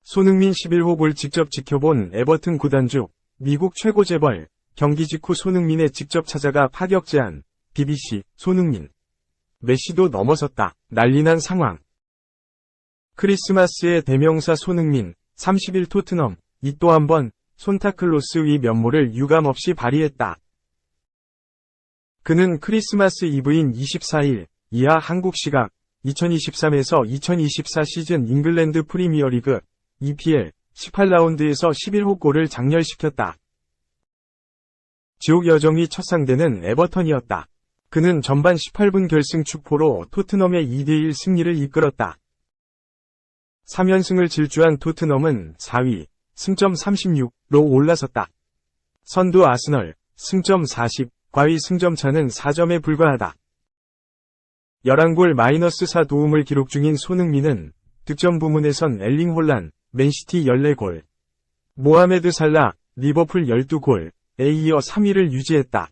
손흥민 11호 골 직접 지켜본 에버튼 구단주, 미국 최고 재벌, 경기 직후 손흥민에 직접 찾아가 파격 제안, BBC, 손흥민. 메시도 넘어섰다, 난리난 상황. 크리스마스의 대명사 손흥민, 30일 토트넘, 이 또 한 번, 손타클로스 위 면모를 유감없이 발휘했다. 그는 크리스마스 이브인 24일, 이하 한국 시각, 2023에서 2024 시즌 잉글랜드 프리미어리그, EPL, 18라운드에서 11호 골을 장렬시켰다. 지옥 여정이 첫 상대는 에버턴이었다. 그는 전반 18분 결승 축포로 토트넘의 2대1 승리를 이끌었다. 3연승을 질주한 토트넘은 4위, 승점 36로 올라섰다. 선두 아스널, 승점 40, 과위 승점차는 4점에 불과하다. 11골 -4 도움을 기록 중인 손흥민은 득점 부문에선 엘링 홀란, 맨시티 14골, 모하메드 살라, 리버풀 12골에 이어 3위를 유지했다.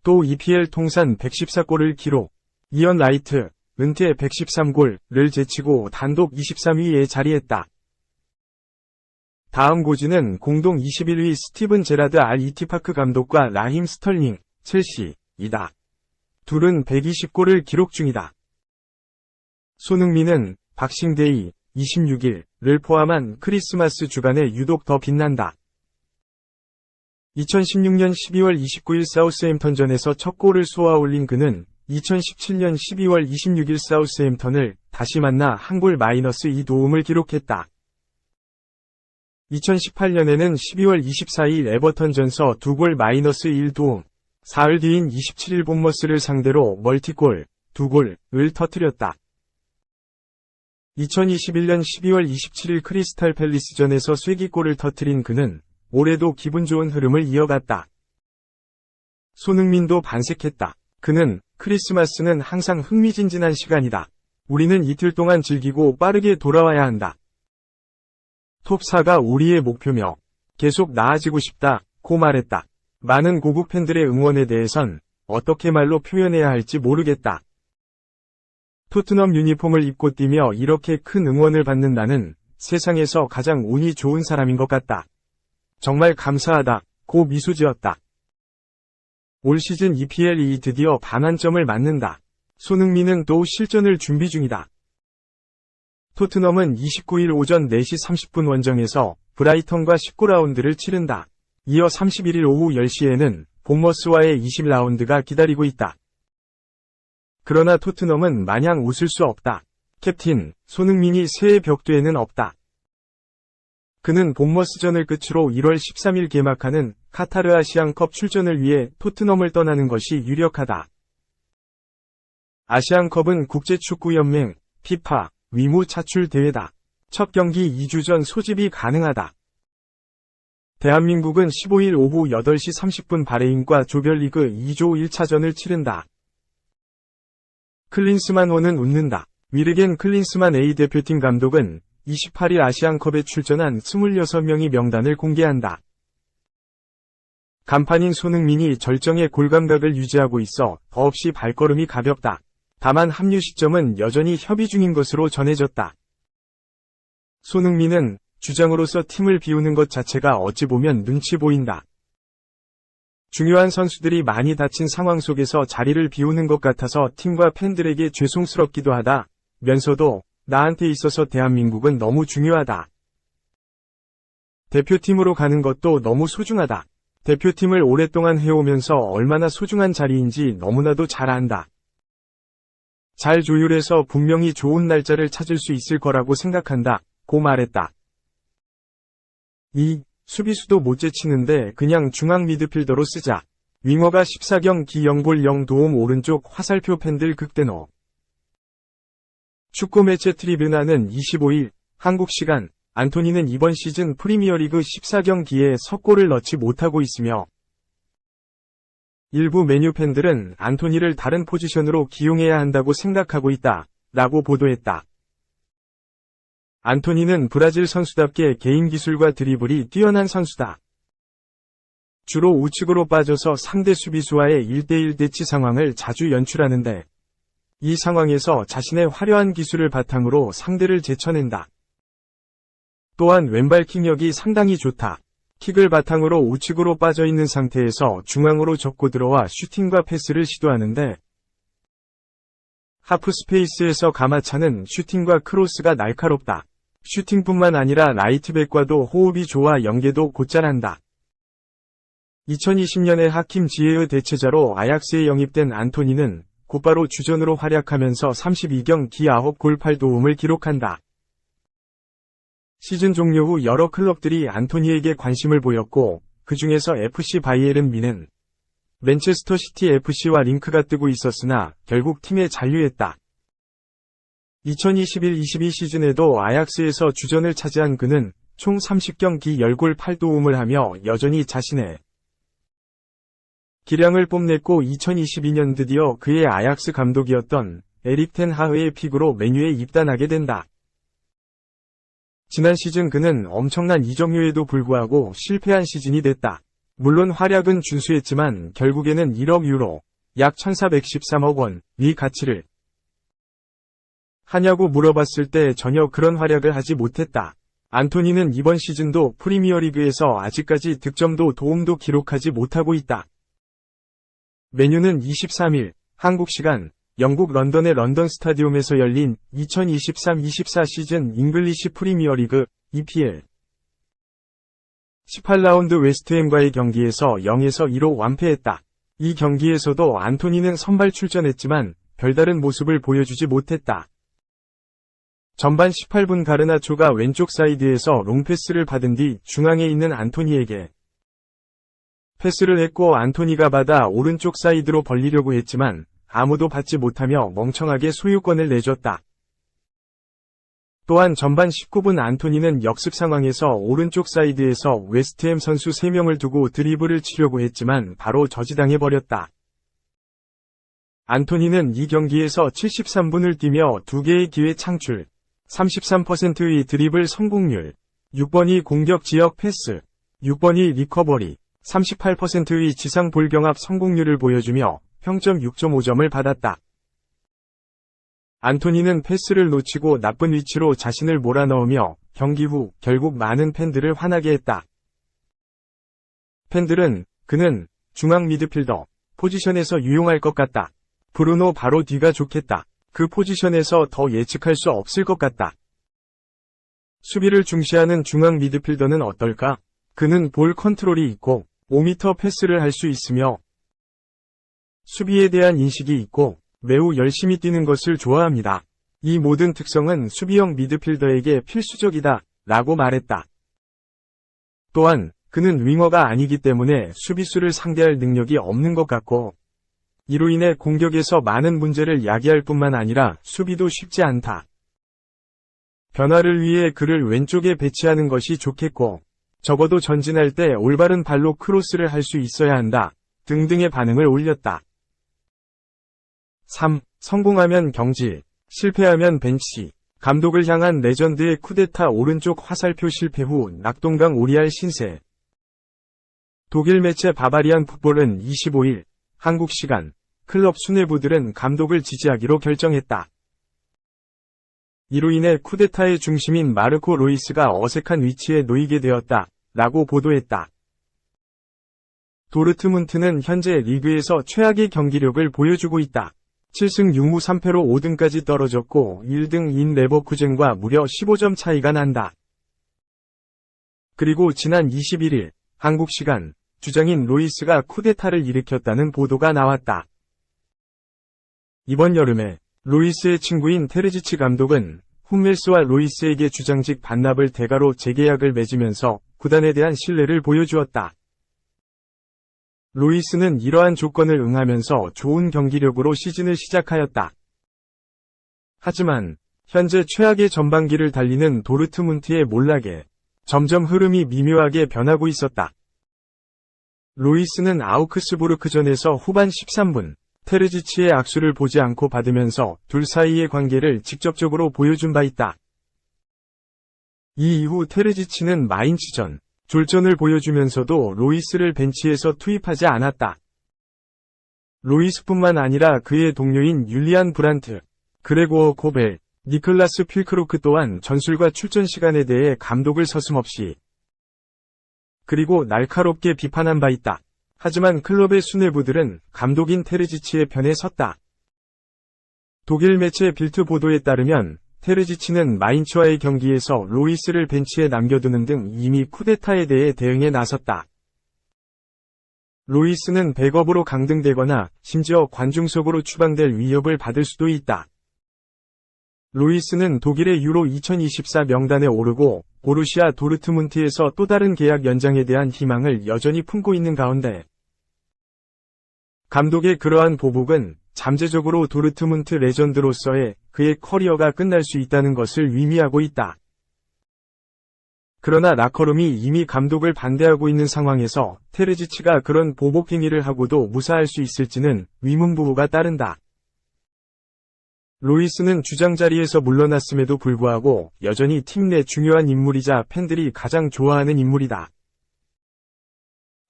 또 EPL 통산 114골을 기록, 이언 라이트, 은퇴 113골을 제치고 단독 23위에 자리했다. 다음 고지는 공동 21위 스티븐 제라드 알 이티파크 감독과 라힘 스털링, 첼시이다. 둘은 120골을 기록 중이다. 손흥민은 박싱데이 26일을 포함한 크리스마스 주간에 유독 더 빛난다. 2016년 12월 29일 사우스햄턴전에서 첫 골을 쏘아올린 그는 2017년 12월 26일 사우스햄턴을 다시 만나 한 골 -2 도움을 기록했다. 2018년에는 12월 24일 에버턴전서 2골 -1 도움, 사흘 뒤인 27일 본머스를 상대로 멀티골 2골을 터뜨렸다. 2021년 12월 27일 크리스탈 팰리스전에서 쐐기골을 터뜨린 그는 올해도 기분 좋은 흐름을 이어갔다. 손흥민도 반색했다. 그는 크리스마스는 항상 흥미진진한 시간이다. 우리는 이틀 동안 즐기고 빠르게 돌아와야 한다. 톱4가 우리의 목표며 계속 나아지고 싶다고 말했다. 많은 고국 팬들의 응원에 대해선 어떻게 말로 표현해야 할지 모르겠다. 토트넘 유니폼을 입고 뛰며 이렇게 큰 응원을 받는 나는 세상에서 가장 운이 좋은 사람인 것 같다. 정말 감사하다고 미소 지었다. 올 시즌 EPL이 드디어 반환점을 맞는다. 손흥민은 또 실전을 준비 중이다. 토트넘은 29일 오전 4시 30분 원정에서 브라이턴과 19라운드를 치른다. 이어 31일 오후 10시에는 본머스와의 20라운드가 기다리고 있다. 그러나 토트넘은 마냥 웃을 수 없다. 캡틴 손흥민이 새해 벽두에는 없다. 그는 본머스전을 끝으로 1월 13일 개막하는 카타르 아시안컵 출전을 위해 토트넘을 떠나는 것이 유력하다. 아시안컵은 국제축구연맹 피파 위무 차출 대회다. 첫 경기 2주 전 소집이 가능하다. 대한민국은 15일 오후 8시 30분 바레인과 조별리그 2조 1차전을 치른다. 클린스만호는 웃는다. 위르겐 클린스만 A 대표팀 감독은 28일 아시안컵에 출전한 26명의 명단을 공개한다. 간판인 손흥민이 절정의 골감각을 유지하고 있어 더없이 발걸음이 가볍다. 다만 합류 시점은 여전히 협의 중인 것으로 전해졌다. 손흥민은 주장으로서 팀을 비우는 것 자체가 어찌 보면 눈치 보인다. 중요한 선수들이 많이 다친 상황 속에서 자리를 비우는 것 같아서 팀과 팬들에게 죄송스럽기도 하다. 면서도 나한테 있어서 대한민국은 너무 중요하다. 대표팀으로 가는 것도 너무 소중하다. 대표팀을 오랫동안 해오면서 얼마나 소중한 자리인지 너무나도 잘 안다. 잘 조율해서 분명히 좋은 날짜를 찾을 수 있을 거라고 생각한다. 고 말했다. 수비수도 못 제치는데 그냥 중앙 미드필더로 쓰자. 윙어가 14경기 0골 0도움 오른쪽 화살표 팬들 극대노. 축구 매체 트리뷴화는 25일 한국 시간 안토니는 이번 시즌 프리미어리그 14경기에 석골을 넣지 못하고 있으며 일부 메뉴 팬들은 안토니를 다른 포지션으로 기용해야 한다고 생각하고 있다. 라고 보도했다. 안토니는 브라질 선수답게 개인 기술과 드리블이 뛰어난 선수다. 주로 우측으로 빠져서 상대 수비수와의 1대1 대치 상황을 자주 연출하는데, 이 상황에서 자신의 화려한 기술을 바탕으로 상대를 제쳐낸다. 또한 왼발 킥력이 상당히 좋다. 킥을 바탕으로 우측으로 빠져있는 상태에서 중앙으로 접고 들어와 슈팅과 패스를 시도하는데, 하프 스페이스에서 감아차는 슈팅과 크로스가 날카롭다. 슈팅뿐만 아니라 라이트백과도 호흡이 좋아 연계도 곧잘한다. 2020년에 하킴 지에의 대체자로 아약스에 영입된 안토니는 곧바로 주전으로 활약하면서 32경기 9골 8도움을 기록한다. 시즌 종료 후 여러 클럽들이 안토니에게 관심을 보였고, 그 중에서 FC 바이에른 뮌헨, 맨체스터 시티 FC와 링크가 뜨고 있었으나 결국 팀에 잔류했다. 2021-22 시즌에도 아약스에서 주전을 차지한 그는 총 30경기 10골 8도움을 하며 여전히 자신의 기량을 뽐냈고 2022년 드디어 그의 아약스 감독이었던 에릭 텐 하흐의 픽으로 맨유에 입단하게 된다. 지난 시즌 그는 엄청난 이적료에도 불구하고 실패한 시즌이 됐다. 물론 활약은 준수했지만 결국에는 1억 유로, 약 1413억 원의 가치를 하냐고 물어봤을 때 전혀 그런 활약을 하지 못했다. 안토니는 이번 시즌도 프리미어리그에서 아직까지 득점도 도움도 기록하지 못하고 있다. 맨유는 23일 한국 시간 영국 런던의 런던 스타디움에서 열린 2023-24 시즌 잉글리시 프리미어리그 EPL 18라운드 웨스트햄과의 경기에서 0에서 2로 완패했다. 이 경기에서도 안토니는 선발 출전했지만 별다른 모습을 보여주지 못했다. 전반 18분 가르나초가 왼쪽 사이드에서 롱패스를 받은 뒤 중앙에 있는 안토니에게 패스를 했고 안토니가 받아 오른쪽 사이드로 벌리려고 했지만 아무도 받지 못하며 멍청하게 소유권을 내줬다. 또한 전반 19분 안토니는 역습 상황에서 오른쪽 사이드에서 웨스트햄 선수 3명을 두고 드리블을 치려고 했지만 바로 저지당해버렸다. 안토니는 이 경기에서 73분을 뛰며 2개의 기회 창출, 33%의 드리블 성공률, 6번이 공격 지역 패스, 6번이 리커버리, 38%의 지상 볼 경합 성공률을 보여주며 평점 6.5점을 받았다. 안토니는 패스를 놓치고 나쁜 위치로 자신을 몰아넣으며 경기 후 결국 많은 팬들을 화나게 했다. 팬들은 그는 중앙 미드필더 포지션에서 유용할 것 같다. 브루노 바로 뒤가 좋겠다. 그 포지션에서 더 예측할 수 없을 것 같다. 수비를 중시하는 중앙 미드필더는 어떨까? 그는 볼 컨트롤이 있고 5m 패스를 할 수 있으며 수비에 대한 인식이 있고 매우 열심히 뛰는 것을 좋아합니다. 이 모든 특성은 수비형 미드필더에게 필수적이다 라고 말했다. 또한 그는 윙어가 아니기 때문에 수비수를 상대할 능력이 없는 것 같고 이로 인해 공격에서 많은 문제를 야기할 뿐만 아니라 수비도 쉽지 않다. 변화를 위해 그를 왼쪽에 배치하는 것이 좋겠고 적어도 전진할 때 올바른 발로 크로스를 할 수 있어야 한다. 등등의 반응을 올렸다. 3. 성공하면 경질, 실패하면 벤치. 감독을 향한 레전드의 쿠데타 오른쪽 화살표 실패 후 낙동강 오리알 신세. 독일 매체 바바리안 풋볼은 25일 한국 시간 클럽 수뇌부들은 감독을 지지하기로 결정했다. 이로 인해 쿠데타의 중심인 마르코 로이스가 어색한 위치에 놓이게 되었다. 라고 보도했다. 도르트문트는 현재 리그에서 최악의 경기력을 보여주고 있다. 7승 6무 3패로 5등까지 떨어졌고 1등인 레버쿠젠과 무려 15점 차이가 난다. 그리고 지난 21일 한국 시간 주장인 로이스가 쿠데타를 일으켰다는 보도가 나왔다. 이번 여름에 로이스의 친구인 테르지치 감독은 훈멜스와 로이스에게 주장직 반납을 대가로 재계약을 맺으면서 구단에 대한 신뢰를 보여주었다. 로이스는 이러한 조건을 응하면서 좋은 경기력으로 시즌을 시작하였다. 하지만 현재 최악의 전반기를 달리는 도르트문트의 몰락에 점점 흐름이 미묘하게 변하고 있었다. 로이스는 아우크스부르크전에서 후반 13분 테르지치의 악수를 보지 않고 받으면서 둘 사이의 관계를 직접적으로 보여준 바 있다. 이 이후 테르지치는 마인츠전 졸전을 보여주면서도 로이스를 벤치에서 투입하지 않았다. 로이스뿐만 아니라 그의 동료인 율리안 브란트, 그레고어 코벨, 니클라스 필크로크 또한 전술과 출전 시간에 대해 감독을 서슴없이 그리고 날카롭게 비판한 바 있다. 하지만 클럽의 수뇌부들은 감독인 테르지치의 편에 섰다. 독일 매체 빌트 보도에 따르면 테르지치는 마인츠와의 경기에서 로이스를 벤치에 남겨두는 등 이미 쿠데타에 대해 대응에 나섰다. 로이스는 백업으로 강등되거나 심지어 관중석으로 추방될 위협을 받을 수도 있다. 로이스는 독일의 유로 2024 명단에 오르고 보루시아 도르트문트에서 또 다른 계약 연장에 대한 희망을 여전히 품고 있는 가운데 감독의 그러한 보복은 잠재적으로 도르트문트 레전드로서의 그의 커리어가 끝날 수 있다는 것을 의미하고 있다. 그러나 라커룸이 이미 감독을 반대하고 있는 상황에서 테르지치가 그런 보복 행위를 하고도 무사할 수 있을지는 위문부호가 따른다. 로이스는 주장 자리에서 물러났음에도 불구하고 여전히 팀 내 중요한 인물이자 팬들이 가장 좋아하는 인물이다.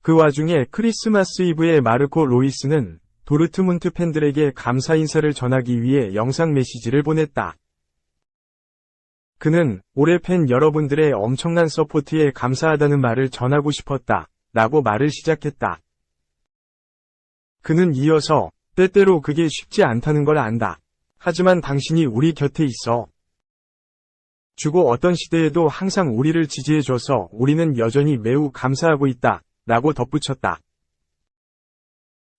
그 와중에 크리스마스 이브에 마르코 로이스는 도르트문트 팬들에게 감사 인사를 전하기 위해 영상 메시지를 보냈다. 그는 올해 팬 여러분들의 엄청난 서포트에 감사하다는 말을 전하고 싶었다 라고 말을 시작했다. 그는 이어서 때때로 그게 쉽지 않다는 걸 안다. 하지만 당신이 우리 곁에 있어. 주고 어떤 시대에도 항상 우리를 지지해줘서 우리는 여전히 매우 감사하고 있다 라고 덧붙였다.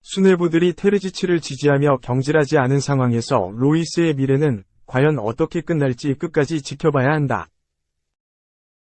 수뇌부들이 테르지치를 지지하며 경질하지 않은 상황에서 로이스의 미래는 과연 어떻게 끝날지 끝까지 지켜봐야 한다.